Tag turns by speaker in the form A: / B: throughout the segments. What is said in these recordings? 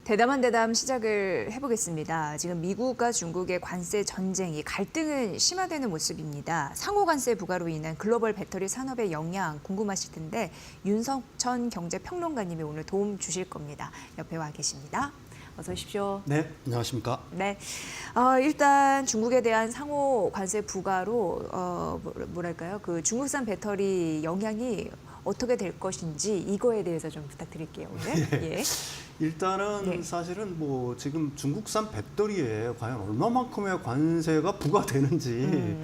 A: 대담한 대담 시작을 해보겠습니다. 지금 미국과 중국의 관세 전쟁이 갈등은 심화되는 모습입니다. 상호 관세 부과로 인한 글로벌 배터리 산업의 영향 궁금하실 텐데 윤석천 경제평론가님이 오늘 도움 주실 겁니다. 옆에 와 계십니다. 어서 오십시오.
B: 네, 안녕하십니까.
A: 네, 일단 중국에 대한 상호 관세 부과로 뭐랄까요? 그 중국산 배터리 영향이 어떻게 될 것인지 이거에 대해서 좀 부탁드릴게요. 오늘. 예.
B: 일단은
A: 네.
B: 사실은 뭐 지금 중국산 배터리에 과연 얼마만큼의 관세가 부과되는지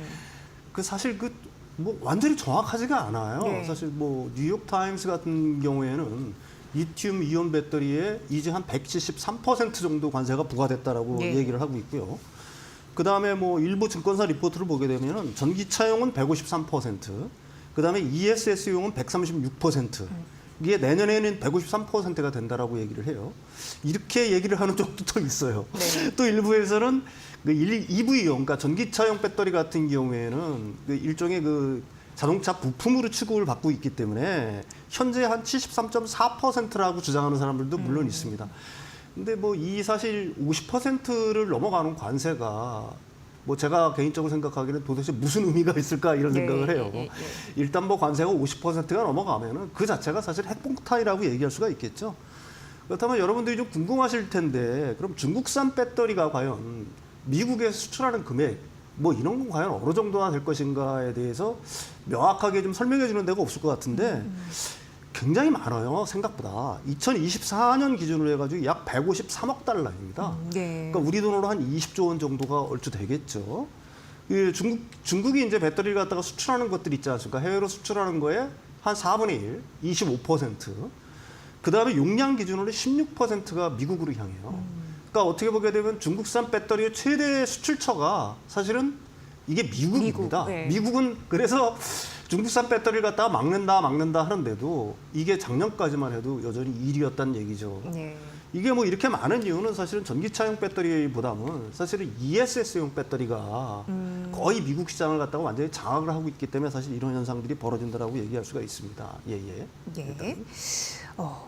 B: 그 사실 그 뭐 완전히 정확하지가 않아요.
A: 네.
B: 사실 뭐 뉴욕 타임스 같은 경우에는 리튬 이온 배터리에 이제 한 173% 정도 관세가 부과됐다라고
A: 네.
B: 얘기를 하고 있고요. 그 다음에 뭐 일부 증권사 리포트를 보게 되면은 전기차용은 153%, 그 다음에 ESS용은 136%. 이게 내년에는 153%가 된다라고 얘기를 해요. 이렇게 얘기를 하는 쪽도 또 있어요.
A: 네.
B: 또 일부에서는 그 EV용, 그러니까 전기차용 배터리 같은 경우에는 그 일종의 그 자동차 부품으로 취급을 받고 있기 때문에 현재 한 73.4%라고 주장하는 사람들도 물론 있습니다. 근데 뭐 이 사실 50%를 넘어가는 관세가 뭐 제가 개인적으로 생각하기에는 도대체 무슨 의미가 있을까 이런 생각을 해요. 일단 뭐 관세가 50%가 넘어가면은 그 자체가 사실 핵폭탄이라고 얘기할 수가 있겠죠. 그렇다면 여러분들이 좀 궁금하실 텐데 그럼 중국산 배터리가 과연 미국에 수출하는 금액 뭐 이런 건 과연 어느 정도나 될 것인가에 대해서 명확하게 좀 설명해 주는 데가 없을 것 같은데 굉장히 많아요, 생각보다. 2024년 기준으로 해가지고 약 153억 달러입니다.
A: 네.
B: 그러니까 우리 돈으로 한 20조 원 정도가 얼추 되겠죠. 이 중국이 이제 배터리를 갖다가 수출하는 것들 있지 않습니까? 해외로 수출하는 거에 한 4분의 1, 25%. 그 다음에 용량 기준으로 16%가 미국으로 향해요. 그러니까 어떻게 보게 되면 중국산 배터리의 최대 수출처가 사실은 이게 미국입니다.
A: 미국, 네.
B: 미국은 그래서 중국산 배터리를 갖다가 막는다 하는데도 이게 작년까지만 해도 여전히 1위였다는 얘기죠.
A: 네.
B: 이게 뭐 이렇게 많은 이유는 사실은 전기차용 배터리보다는 사실은 ESS용 배터리가 거의 미국 시장을 갖다가 완전히 장악을 하고 있기 때문에 사실 이런 현상들이 벌어진다라고 얘기할 수가 있습니다. 예.
A: 예.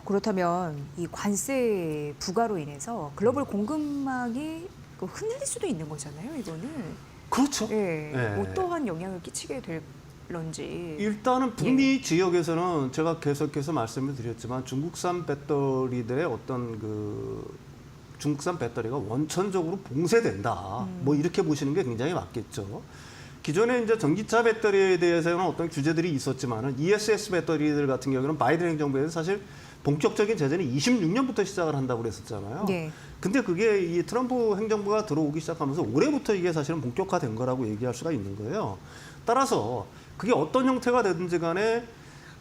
A: 그렇다면 이 관세 부과로 인해서 글로벌 공급망이 흔들릴 수도 있는 거잖아요, 이거는.
B: 그렇죠.
A: 예.
B: 예.
A: 어떠한 영향을 끼치게 될런지.
B: 일단은 북미 지역에서는 제가 계속해서 말씀을 드렸지만 중국산 배터리들의 어떤 그 중국산 배터리가 원천적으로 봉쇄된다. 뭐 이렇게 보시는 게 굉장히 맞겠죠. 기존에 이제 전기차 배터리에 대해서는 어떤 규제들이 있었지만은 ESS 배터리들 같은 경우는 바이든 행정부에서 사실 본격적인 제재는 26년부터 시작을 한다고 그랬었잖아요.
A: 네.
B: 근데 그게 이 트럼프 행정부가 들어오기 시작하면서 올해부터 이게 사실은 본격화된 거라고 얘기할 수가 있는 거예요. 따라서 그게 어떤 형태가 되든지 간에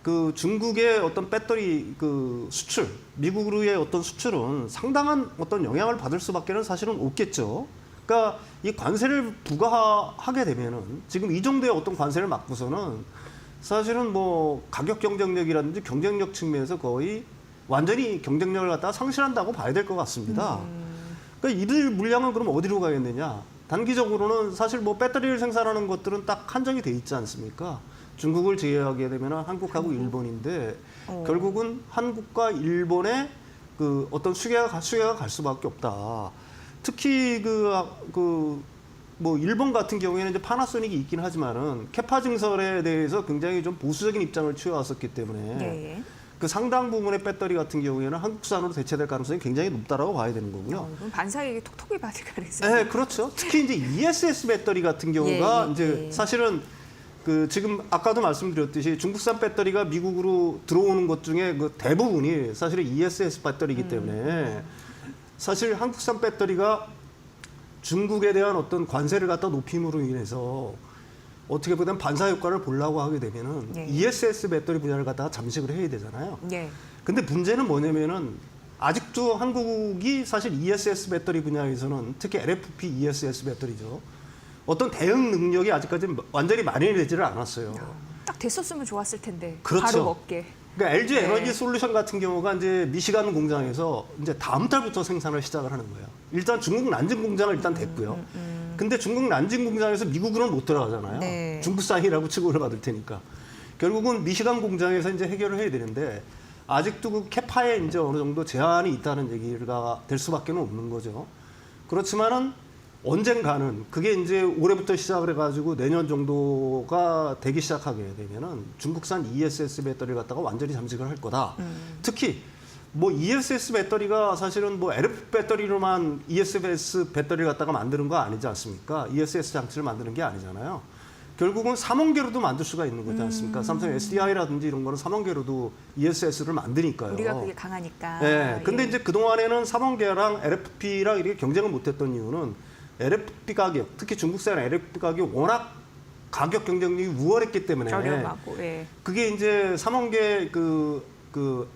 B: 그 중국의 어떤 배터리 그 수출, 미국으로의 어떤 수출은 상당한 어떤 영향을 받을 수밖에는 사실은 없겠죠. 그러니까 이 관세를 부과하게 되면은 지금 이 정도의 어떤 관세를 막고서는 사실은 뭐 가격 경쟁력이라든지 경쟁력 측면에서 거의 완전히 경쟁력을 갖다가 상실한다고 봐야 될 것 같습니다. 그러니까 이들 물량은 그럼 어디로 가겠느냐? 단기적으로는 사실 뭐 배터리를 생산하는 것들은 딱 한정이 돼 있지 않습니까? 중국을 제외하게 되면 한국하고 일본인데 결국은 한국과 일본의 그 어떤 수혜가 갈 수밖에 없다. 특히 뭐 일본 같은 경우에는 이제 파나소닉이 있긴 하지만은 캐파 증설에 대해서 굉장히 좀 보수적인 입장을 취해왔었기 때문에
A: 예.
B: 그 상당 부분의 배터리 같은 경우에는 한국산으로 대체될 가능성이 굉장히 높다라고 봐야 되는 거고요.
A: 그럼 반사이익이 톡톡히 받을 가능성이.
B: 네, 그렇죠. 특히 이제 ESS 배터리 같은 경우가
A: 예.
B: 이제 사실은 그 지금 아까도 말씀드렸듯이 중국산 배터리가 미국으로 들어오는 것 중에 그 대부분이 사실은 ESS 배터리이기 때문에 사실 한국산 배터리가 중국에 대한 어떤 관세를 갖다 높임으로 인해서 어떻게 보면 반사 효과를 보려고 하게 되면은
A: 네.
B: ESS 배터리 분야를 갖다가 잠식을 해야 되잖아요.
A: 예.
B: 근데 문제는 뭐냐면은 아직도 한국이 사실 ESS 배터리 분야에서는 특히 LFP ESS 배터리죠. 어떤 대응 능력이 아직까지 완전히 마련되지를 않았어요.
A: 딱 됐었으면 좋았을 텐데.
B: 그렇죠.
A: 바로 먹게.
B: 그러니까 LG
A: 네.
B: 에너지 솔루션 같은 경우가 이제 미시간 공장에서 이제 다음 달부터 생산을 시작을 하는 거예요. 일단 중국 난징 공장을 일단 됐고요. 근데 중국 난징 공장에서 미국으로는 못 들어가잖아요.
A: 네.
B: 중국산이라고 취급을 받을 테니까. 결국은 미시간 공장에서 이제 해결을 해야 되는데 아직도 그 캐파에 이제 어느 정도 제한이 있다는 얘기가 될 수밖에 없는 거죠. 그렇지만은 언젠가는 그게 이제 올해부터 시작을 해가지고 내년 정도가 되기 시작하게 되면은 중국산 ESS 배터리를 갖다가 완전히 잠식을 할 거다. 특히 뭐 ESS 배터리가 사실은 뭐 LF 배터리로만 ESS 배터리를 갖다가 만드는 거 아니지 않습니까? ESS 장치를 만드는 게 아니잖아요. 결국은 3원계로도 만들 수가 있는 거지 않습니까? 삼성 SDI라든지 이런 거는 3원계로도 ESS를 만드니까요.
A: 우리가 그게 강하니까.
B: 네. 근데
A: 예.
B: 이제 그동안에는 3원계랑 LFP랑 이렇게 경쟁을 못했던 이유는 LFP 가격, 특히 중국산 LFP 가격이 워낙 가격 경쟁력이 우월했기 때문에
A: 저렴하고. 예.
B: 그게 이제 3원계 그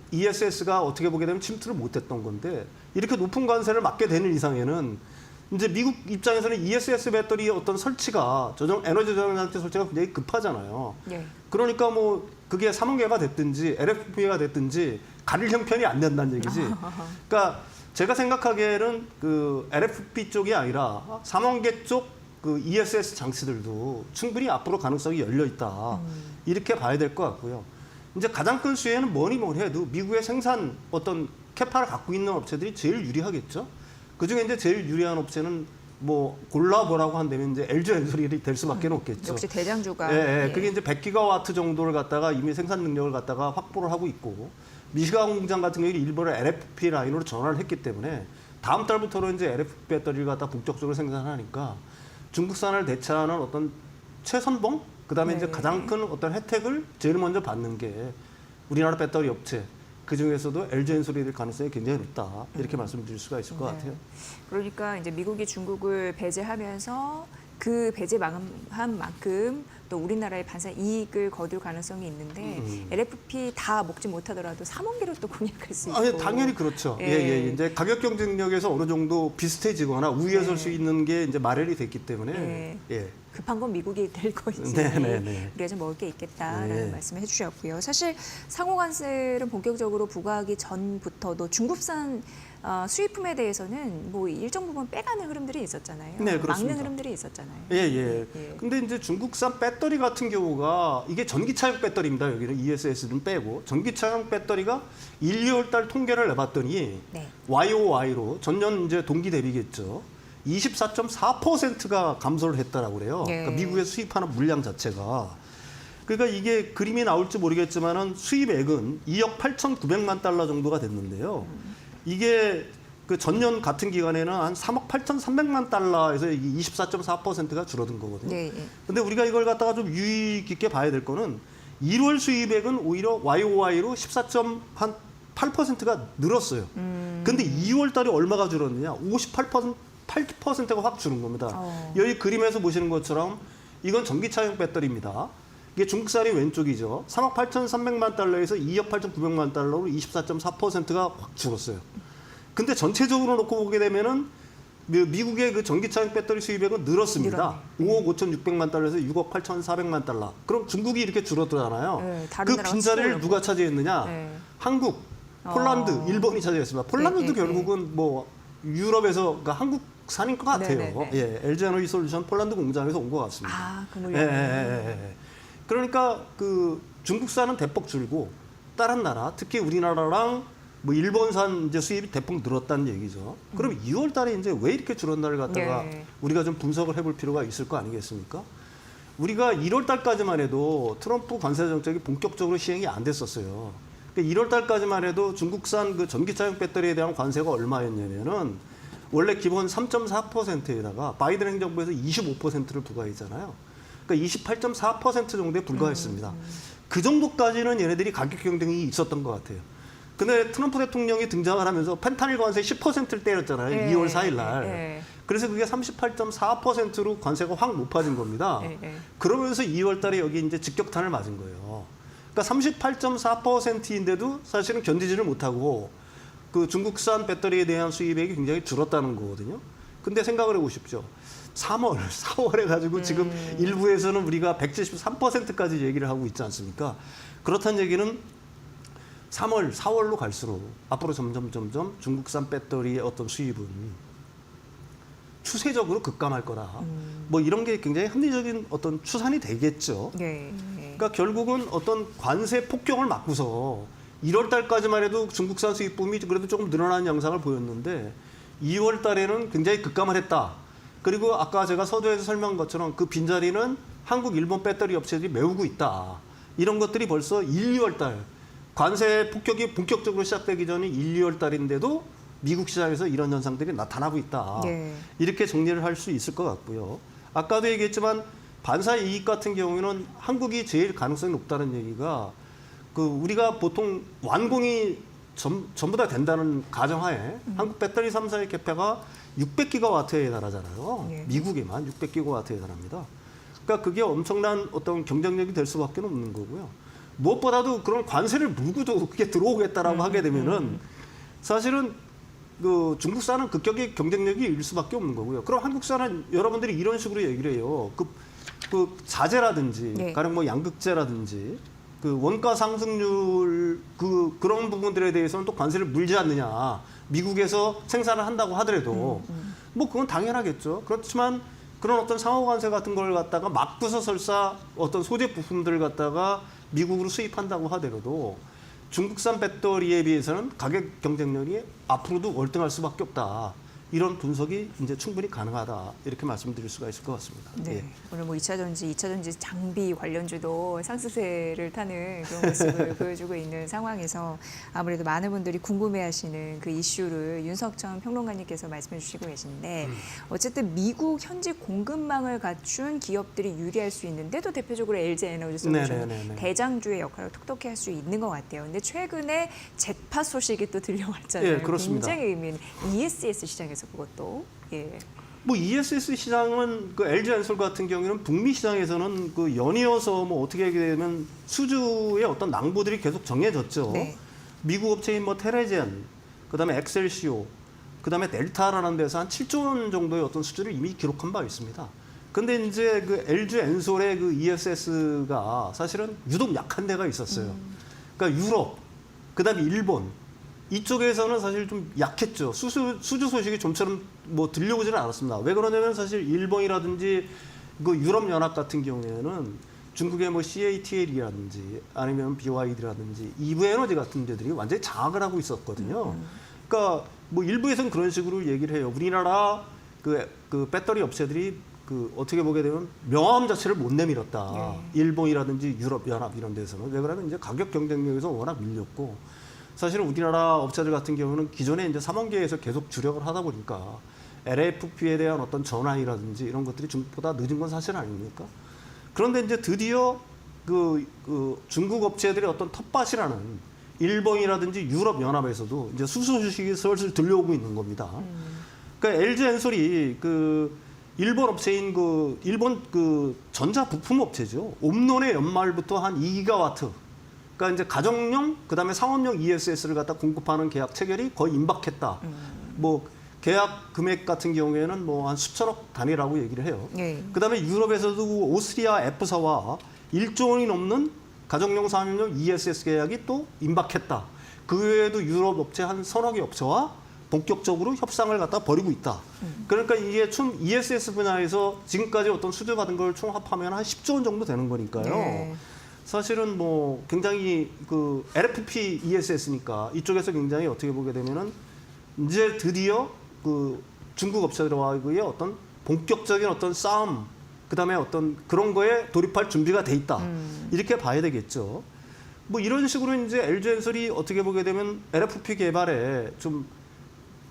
B: ESS가 어떻게 보게 되면 침투를 못했던 건데 이렇게 높은 관세를 맞게 되는 이상에는 이제 미국 입장에서는 ESS 배터리 어떤 설치가 에너지 저장 장치 설치가 굉장히 급하잖아요.
A: 예.
B: 그러니까 뭐 그게 3원계가 됐든지 LFP가 됐든지 가릴 형편이 안 된다는 얘기지. 그러니까 제가 생각하기에는 그 LFP 쪽이 아니라 3원계 쪽 그 ESS 장치들도 충분히 앞으로 가능성이 열려 있다. 이렇게 봐야 될 것 같고요. 이제 가장 큰 수혜는 뭐니 해도 미국의 생산 어떤 캐파를 갖고 있는 업체들이 제일 유리하겠죠. 그 중에 이제 제일 유리한 업체는 뭐 골라보라고 한다면 이제 LG 엔솔이 될 수밖에 없겠죠.
A: 역시 대장주가.
B: 예,
A: 예.
B: 그게 이제 100기가와트 정도를 갖다가 이미 생산 능력을 갖다가 확보를 하고 있고 미시간 공장 같은 경우에 일본을 LFP 라인으로 전환을 했기 때문에 다음 달부터는 이제 LFP 배터리를 갖다 본격적으로 생산하니까 중국산을 대체하는 어떤 최선봉 그다음에 이제
A: 네.
B: 가장 큰 어떤 혜택을 제일 먼저 받는 게 우리나라 배터리 업체 그 중에서도 LG 엔솔이 가능성이 굉장히 높다 이렇게 말씀드릴 수가 있을 것
A: 네.
B: 같아요.
A: 그러니까 이제 미국이 중국을 배제하면서 그 배제한 만큼 또 우리나라의 반사 이익을 거둘 가능성이 있는데 LFP 다 먹지 못하더라도 3원계로 또 공략할 수 있고.
B: 아니, 당연히 그렇죠.
A: 예.
B: 예, 이제 가격 경쟁력에서 어느 정도 비슷해지거나 우위에
A: 네.
B: 설 수 있는 게 이제 마련이 됐기 때문에
A: 예.
B: 예.
A: 급한 건 미국이 될 것이지
B: 네네네.
A: 우리가 좀 먹을 게 있겠다라는
B: 네.
A: 말씀을 해주셨고요. 사실 상호관세를 본격적으로 부과하기 전부터도 중국산 수입품에 대해서는 뭐 일정 부분 빼가는 흐름들이 있었잖아요.
B: 네, 그렇습니다.
A: 막는 흐름들이 있었잖아요.
B: 예, 예.
A: 예.
B: 근데 이제 중국산 배터리 같은 경우가 이게 전기차용 배터리입니다. 여기는 ESS는 빼고 전기차용 배터리가 1, 2월 달 통계를 내봤더니
A: 네.
B: YOY로 전년 이제 동기 대비겠죠. 24.4%가 감소를 했다라고 그래요.
A: 예.
B: 그러니까 미국에 수입하는 물량 자체가. 그러니까 이게 그림이 나올지 모르겠지만은 수입액은 2억 8,900만 달러 정도가 됐는데요. 이게 그 전년 같은 기간에는 한 3억 8,300만 달러에서 24.4%가 줄어든 거거든요.
A: 네, 예.
B: 근데 우리가 이걸 갖다가 좀 유의 깊게 봐야 될 거는 1월 수입액은 오히려 YOY로 14.8%가 늘었어요. 근데 2월 달에 얼마가 줄었느냐? 8%가 확 주는 겁니다. 여기 그림에서 보시는 것처럼 이건 전기차용 배터리입니다. 이게 중국산이 왼쪽이죠. 3억 8,300만 달러에서 2억 8,900만 달러로 24.4%가 확 줄었어요. 근데 전체적으로 놓고 보게 되면은 미국의 그 전기차용 배터리 수입액은 늘었습니다. 5억 5,600만 달러에서 6억 8,400만 달러. 그럼 중국이 이렇게 줄었잖아요.
A: 네, 다른
B: 그
A: 나라가
B: 빈자리를
A: 치고
B: 누가 차지했느냐?
A: 네.
B: 한국, 폴란드, 일본이 차지했습니다. 폴란드도
A: 네, 네,
B: 결국은 뭐 유럽에서 그러니까 한국산인 것 같아요.
A: 네, 네,
B: 예, LG 에너지 솔루션 폴란드 공장에서 온 것 같습니다.
A: 아, 그
B: 예,
A: 물량.
B: 예. 그러니까 그 중국산은 대폭 줄고 다른 나라, 특히 우리나라랑 뭐 일본산 이제 수입이 대폭 늘었다는 얘기죠. 그럼 2월 달에 이제 왜 이렇게 줄었나를 갖다가
A: 네.
B: 우리가 좀 분석을 해볼 필요가 있을 거 아니겠습니까? 우리가 1월 달까지만 해도 트럼프 관세 정책이 본격적으로 시행이 안 됐었어요. 그러니까 1월 달까지만 해도 중국산 그 전기차용 배터리에 대한 관세가 얼마였냐면은 원래 기본 3.4%에다가 바이든 행정부에서 25%를 부과했잖아요. 그러니까 28.4% 정도에 불과했습니다. 그 정도까지는 얘네들이 가격 경쟁이 있었던 것 같아요. 근데 트럼프 대통령이 등장을 하면서 펜타닐 관세 10%를 때렸잖아요.
A: 예,
B: 2월 4일 날.
A: 예.
B: 그래서 그게 38.4%로 관세가 확 높아진 겁니다.
A: 예, 예.
B: 그러면서 2월 달에 여기 이제 직격탄을 맞은 거예요. 그러니까 38.4%인데도 사실은 견디지를 못하고 그 중국산 배터리에 대한 수입액이 굉장히 줄었다는 거거든요. 근데 생각을 해보십시오. 3월, 4월에 가지고 지금 일부에서는 우리가 173%까지 얘기를 하고 있지 않습니까? 그렇다는 얘기는 3월, 4월로 갈수록 앞으로 점점 중국산 배터리의 어떤 수입은 추세적으로 급감할 거라. 뭐 이런 게 굉장히 합리적인 어떤 추산이 되겠죠.
A: 예.
B: 그러니까 결국은 어떤 관세 폭격을 맞고서 1월 달까지만 해도 중국산 수입품이 그래도 조금 늘어나는 양상을 보였는데 2월 달에는 굉장히 급감을 했다. 그리고 아까 제가 서두에서 설명한 것처럼 그 빈자리는 한국, 일본 배터리 업체들이 메우고 있다. 이런 것들이 벌써 1, 2월 달 관세 폭격이 본격적으로 시작되기 전에 1, 2월 달인데도 미국 시장에서 이런 현상들이 나타나고 있다.
A: 네.
B: 이렇게 정리를 할 수 있을 것 같고요. 아까도 얘기했지만 반사 이익 같은 경우에는 한국이 제일 가능성이 높다는 얘기가 그 우리가 보통 완공이 전부 다 된다는 가정하에 한국 배터리 3사의 개폐가 600기가와트에 달하잖아요.
A: 예.
B: 미국에만 600기가와트에 달합니다. 그러니까 그게 엄청난 어떤 경쟁력이 될 수밖에 없는 거고요. 무엇보다도 그런 관세를 물고도 그게 들어오겠다라고 하게 되면은 사실은 그 중국산은 급격히 경쟁력이 일 수밖에 없는 거고요. 그럼 한국산은 여러분들이 이런 식으로 얘기를 해요. 그 자재라든지
A: 네.
B: 가령 뭐 양극재라든지 그 원가 상승률 그런 부분들에 대해서는 또 관세를 물지 않느냐. 미국에서 생산을 한다고 하더라도 뭐 그건 당연하겠죠. 그렇지만 그런 어떤 상호 관세 같은 걸 갖다가 막부서 설사 어떤 소재 부품들을 갖다가 미국으로 수입한다고 하더라도 중국산 배터리에 비해서는 가격 경쟁력이 앞으로도 월등할 수밖에 없다. 이런 분석이 이제 충분히 가능하다. 이렇게 말씀드릴 수가 있을 것 같습니다.
A: 네.
B: 예.
A: 오늘 뭐 2차 전지 장비 관련주도 상승세를 타는 그런 모습을 보여주고 있는 상황에서 아무래도 많은 분들이 궁금해하시는 그 이슈를 윤석천 평론가님께서 말씀해 주시고 계신데 어쨌든 미국 현지 공급망을 갖춘 기업들이 유리할 수 있는데 또 대표적으로 LG 에너지 솔루션이
B: 네네네네.
A: 대장주의 역할을 톡톡히 할 수 있는 것 같아요. 근데 최근에 잭팟 소식이 또 들려왔잖아요.
B: 예, 그렇습니다.
A: 굉장히 의미 있는 ESS 시장에서 그것도 예.
B: 뭐 ESS 시장은 그 LG엔솔 같은 경우에는 북미 시장에서는 그 연이어서 뭐 어떻게 하게 되면 수주의 어떤 낭보들이 계속 정해졌죠.
A: 네.
B: 미국 업체인 뭐 테레젠, 그다음에 엑셀시오, 그다음에 델타라는 데서 한 7조 원 정도의 어떤 수주를 이미 기록한 바 있습니다. 근데 이제 그 LG엔솔의 그 ESS가 사실은 유독 약한 데가 있었어요. 그러니까 유럽, 그다음에 일본 이쪽에서는 사실 좀 약했죠. 수주 소식이 좀처럼 뭐 들려오지는 않았습니다. 왜 그러냐면 사실 일본이라든지 그 유럽 연합 같은 경우에는 중국의 뭐 CATL이라든지 아니면 BYD라든지 이브 에너지 같은 데들이 완전히 장악을 하고 있었거든요. 그러니까 뭐 일부에서는 그런 식으로 얘기를 해요. 우리나라 그 배터리 업체들이 그 어떻게 보게 되면 명함 자체를 못 내밀었다. 일본이라든지 유럽 연합 이런 데서는 왜 그러면 이제 가격 경쟁력에서 워낙 밀렸고. 사실은 우리나라 업체들 같은 경우는 기존에 이제 3원계에서 계속 주력을 하다 보니까 LFP에 대한 어떤 전환이라든지 이런 것들이 중국보다 늦은 건 사실 아닙니까? 그런데 이제 드디어 그 중국 업체들의 어떤 텃밭이라는 일본이라든지 유럽 연합에서도 이제 수주 소식이 슬슬 들려오고 있는 겁니다. 그러니까 LG엔솔이 그 일본 업체인 그 일본 그 전자 부품 업체죠. 옴논의 연말부터 한 2기가와트. 그러니까 이제 가정용 그다음에 상업용 ESS를 갖다 공급하는 계약 체결이 거의 임박했다. 뭐 계약 금액 같은 경우에는 뭐 한 수천억 단위라고 얘기를 해요.
A: 네.
B: 그다음에 유럽에서도 오스트리아 F사와 1조 원이 넘는 가정용 상업용 ESS 계약이 또 임박했다. 그 외에도 유럽 업체 한 서너 개 업체와 본격적으로 협상을 갖다 벌이고 있다. 그러니까 이게 총 ESS 분야에서 지금까지 어떤 수주받은 걸 총합하면 한 10조 원 정도 되는 거니까요.
A: 네.
B: 사실은 뭐 굉장히 그 LFP ESS니까 이쪽에서 굉장히 어떻게 보게 되면은 이제 드디어 그 중국 업체들과의 어떤 본격적인 어떤 싸움, 그다음에 어떤 그런 거에 돌입할 준비가 돼 있다. 이렇게 봐야 되겠죠. 뭐 이런 식으로 이제 LG엔솔이 어떻게 보게 되면 LFP 개발에 좀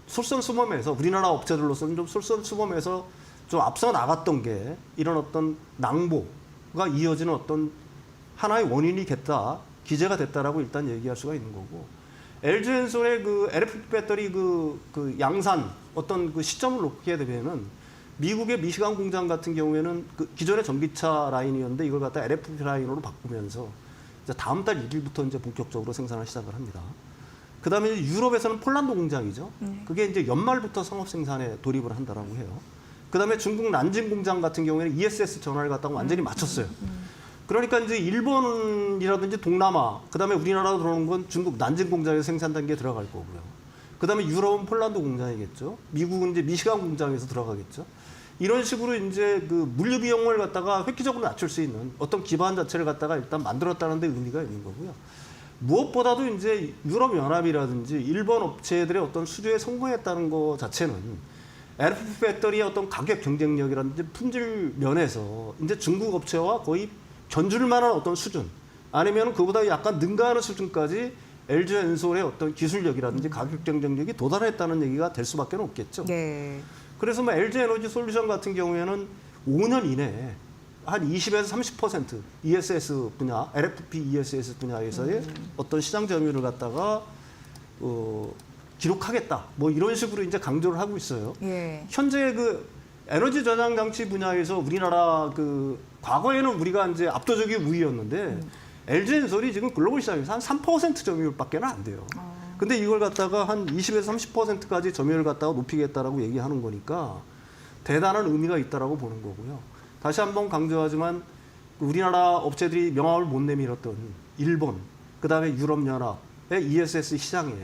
B: 솔선수범해서 우리나라 업체들로서는 좀 솔선수범해서 좀 앞서 나갔던 게 이런 어떤 낭보가 이어지는 어떤 하나의 원인이 됐다, 기재가 됐다라고 일단 얘기할 수가 있는 거고, LG엔솔의 그 LFP 배터리 그 양산 어떤 그 시점을 놓게 되면은 미국의 미시간 공장 같은 경우에는 그 기존의 전기차 라인이었는데 이걸 갖다 LFP 라인으로 바꾸면서 이제 다음 달 1일부터 이제 본격적으로 생산을 시작을 합니다. 그다음에 이제 유럽에서는 폴란드 공장이죠. 그게 이제 연말부터 상업 생산에 돌입을 한다라고 해요. 그다음에 중국 난징 공장 같은 경우에는 ESS 전환을 갖다가 완전히 마쳤어요. 그러니까 이제 일본이라든지 동남아, 그다음에 우리나라로 들어오는 건 중국 난징 공장에서 생산 단계에 들어갈 거고요. 그다음에 유럽은 폴란드 공장이겠죠. 미국은 이제 미시간 공장에서 들어가겠죠. 이런 식으로 이제 그 물류 비용을 갖다가 획기적으로 낮출 수 있는 어떤 기반 자체를 갖다가 일단 만들었다는 데 의미가 있는 거고요. 무엇보다도 이제 유럽 연합이라든지 일본 업체들의 어떤 수주에 성공했다는 것 자체는 LFP 배터리의 어떤 가격 경쟁력이라든지 품질 면에서 이제 중국 업체와 거의 견줄 만한 어떤 수준, 아니면 그보다 약간 능가하는 수준까지 LG 엔솔의 어떤 기술력이라든지 가격 경쟁력이 도달했다는 얘기가 될 수밖에 없겠죠.
A: 네.
B: 그래서 뭐 LG 에너지 솔루션 같은 경우에는 5년 이내에 한 20에서 30% ESS 분야, LFP ESS 분야에서의 어떤 시장 점유율을 갖다가 기록하겠다. 뭐 이런 식으로 이제 강조를 하고 있어요.
A: 예.
B: 현재 그 에너지 저장 장치 분야에서 우리나라 그 과거에는 우리가 이제 압도적인 우위였는데 LG 엔솔이 지금 글로벌 시장에서 한 3% 점유율밖에 안 돼요. 근데 이걸 갖다가 한 20에서 30%까지 점유율을 갖다가 높이겠다라고 얘기하는 거니까 대단한 의미가 있다라고 보는 거고요. 다시 한번 강조하지만 우리나라 업체들이 명함을 못 내밀었던 일본, 그다음에 유럽 연합의 ESS 시장에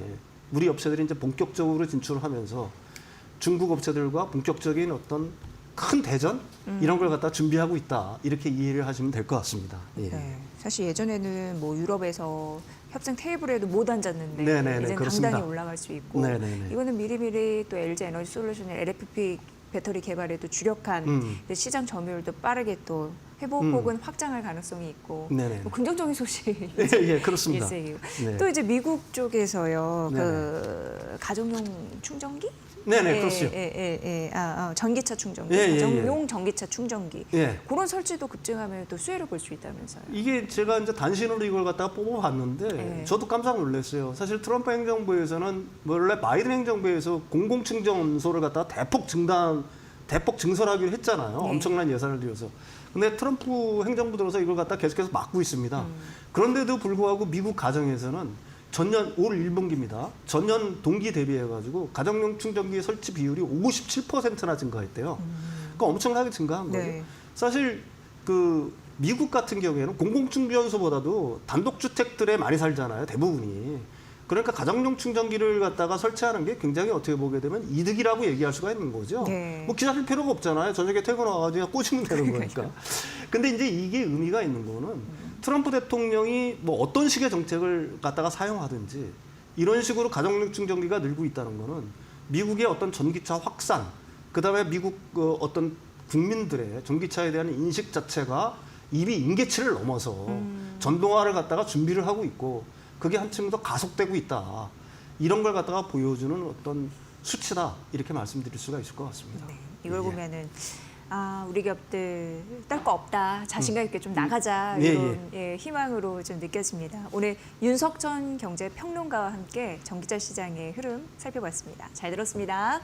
B: 우리 업체들이 이제 본격적으로 진출하면서 중국 업체들과 본격적인 어떤 큰 대전 이런 걸 갖다 준비하고 있다, 이렇게 이해를 하시면 될 것 같습니다. 예.
A: 네. 사실 예전에는 뭐 유럽에서 협상 테이블에도 못 앉았는데
B: 네네네,
A: 이제
B: 그렇습니다.
A: 당당히 올라갈 수 있고
B: 네네네.
A: 이거는 미리미리 또 LG 에너지 솔루션의 LFP 배터리 개발에도 주력한 이제 시장 점유율도 빠르게 또 회복 혹은 확장할 가능성이 있고
B: 네네.
A: 뭐 긍정적인 소식이
B: 예, 예, 그렇습니다.
A: 일세이고.
B: 네.
A: 또 이제 미국 쪽에서요
B: 네네.
A: 그 가정용 충전기?
B: 네네, 그렇죠.
A: 전기차 충전기,
B: 예, 예,
A: 가정용 전기차 충전기
B: 예.
A: 그런 설치도 급증하면 또 수혜를 볼 수 있다면서요.
B: 이게 제가 이제 단신으로 이걸 갖다가 뽑아봤는데
A: 네.
B: 저도 깜짝 놀랐어요. 사실 트럼프 행정부에서는 원래 바이든 행정부에서 공공충전소를 갖다가 대폭 증설하기로 했잖아요.
A: 네.
B: 엄청난 예산을 들여서. 근데 트럼프 행정부 들어서 이걸 갖다 계속해서 막고 있습니다. 그런데도 불구하고 미국 가정에서는 전년 올 1분기입니다. 전년 동기 대비해가지고 가정용 충전기 설치 비율이 57%나 증가했대요. 그러니까 엄청나게 증가한 거예요.
A: 네.
B: 사실 그 미국 같은 경우에는 공공충전소보다도 단독주택들에 많이 살잖아요. 대부분이. 그러니까 가정용 충전기를 갖다가 설치하는 게 굉장히 어떻게 보게 되면 이득이라고 얘기할 수가 있는 거죠.
A: 네.
B: 뭐 기다릴 필요가 없잖아요. 저녁에 퇴근 와가지고 그냥 꽂으면 되는 거니까. 근데 이제 이게 의미가 있는 거는 트럼프 대통령이 뭐 어떤 식의 정책을 갖다가 사용하든지 이런 식으로 가정용 충전기가 늘고 있다는 거는 미국의 어떤 전기차 확산, 그다음에 미국 어떤 국민들의 전기차에 대한 인식 자체가 이미 임계치를 넘어서 전동화를 갖다가 준비를 하고 있고 그게 한층 더 가속되고 있다. 이런 걸 갖다가 보여주는 어떤 수치다, 이렇게 말씀드릴 수가 있을 것 같습니다.
A: 네, 이걸
B: 예.
A: 보면은 우리 기업들 딸 거 없다, 자신감 있게 좀 나가자,
B: 예,
A: 이런 예, 희망으로 좀 느껴집니다. 오늘 윤석천 경제평론가와 함께 전기차 시장의 흐름 살펴봤습니다. 잘 들었습니다.